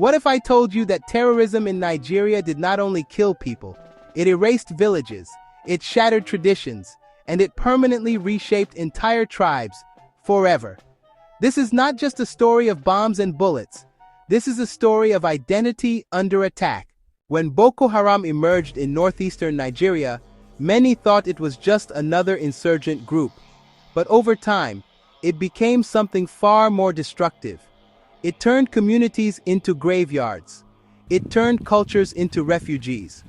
What if I told you that terrorism in Nigeria did not only kill people, it erased villages, it shattered traditions, and it permanently reshaped entire tribes, forever? This is not just a story of bombs and bullets. This is a story of identity under attack. When Boko Haram emerged in northeastern Nigeria, many thought it was just another insurgent group. But over time, it became something far more destructive. It turned communities into graveyards. It turned cultures into refugees.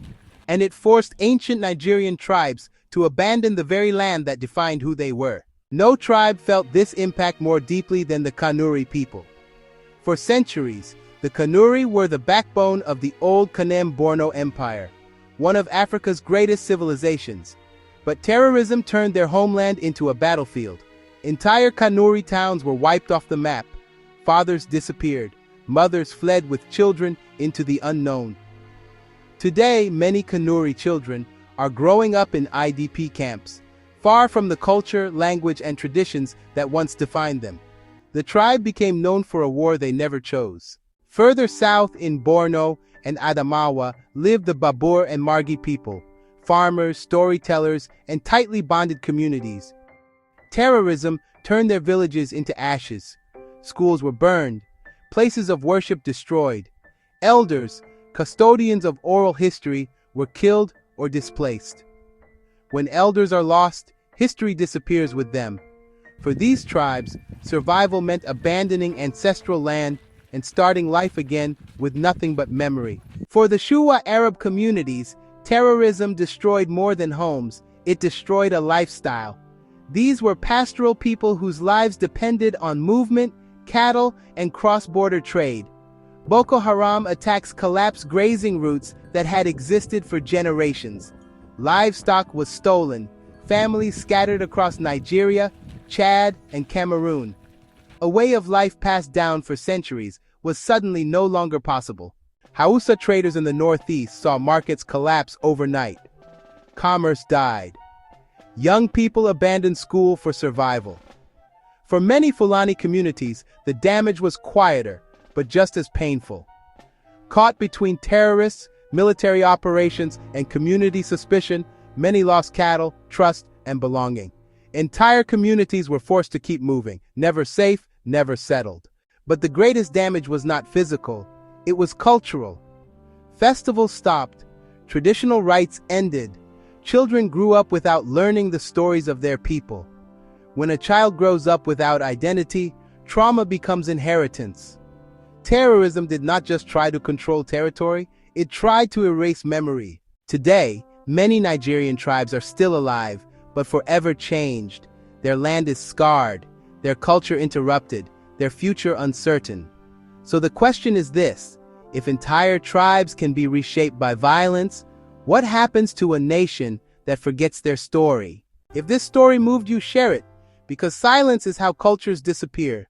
And it forced ancient Nigerian tribes to abandon the very land that defined who they were. No tribe felt this impact more deeply than the Kanuri people. For centuries, the Kanuri were the backbone of the old Kanem-Borno Empire, one of Africa's greatest civilizations. But terrorism turned their homeland into a battlefield. Entire Kanuri towns were wiped off the map. Fathers disappeared. Mothers fled with children into the unknown. Today, many Kanuri children are growing up in IDP camps, far from the culture, language, and traditions that once defined them. The tribe became known for a war they never chose. Further south in Borno and Adamawa lived the Babur and Marghi people, farmers, storytellers, and tightly bonded communities. Terrorism turned their villages into ashes. Schools were burned, places of worship destroyed. Elders, custodians of oral history, were killed or displaced. When elders are lost, history disappears with them. For these tribes, survival meant abandoning ancestral land and starting life again with nothing but memory. For the Shuwa Arab communities, terrorism destroyed more than homes, it destroyed a lifestyle. These were pastoral people whose lives depended on movement, cattle, and cross-border trade. Boko Haram attacks collapsed grazing routes that had existed for generations. Livestock was stolen, families scattered across Nigeria, Chad, and Cameroon. A way of life passed down for centuries was suddenly no longer possible. Hausa traders in the northeast saw markets collapse overnight. Commerce died. Young people abandoned school for survival. For many Fulani communities, the damage was quieter, but just as painful. Caught between terrorists, military operations, and community suspicion, many lost cattle, trust, and belonging. Entire communities were forced to keep moving, never safe, never settled. But the greatest damage was not physical, it was cultural. Festivals stopped, traditional rites ended, children grew up without learning the stories of their people. When a child grows up without identity, trauma becomes inheritance. Terrorism did not just try to control territory, it tried to erase memory. Today, many Nigerian tribes are still alive, but forever changed. Their land is scarred, their culture interrupted, their future uncertain. So the question is this: if entire tribes can be reshaped by violence, what happens to a nation that forgets their story? If this story moved you, share it, because silence is how cultures disappear.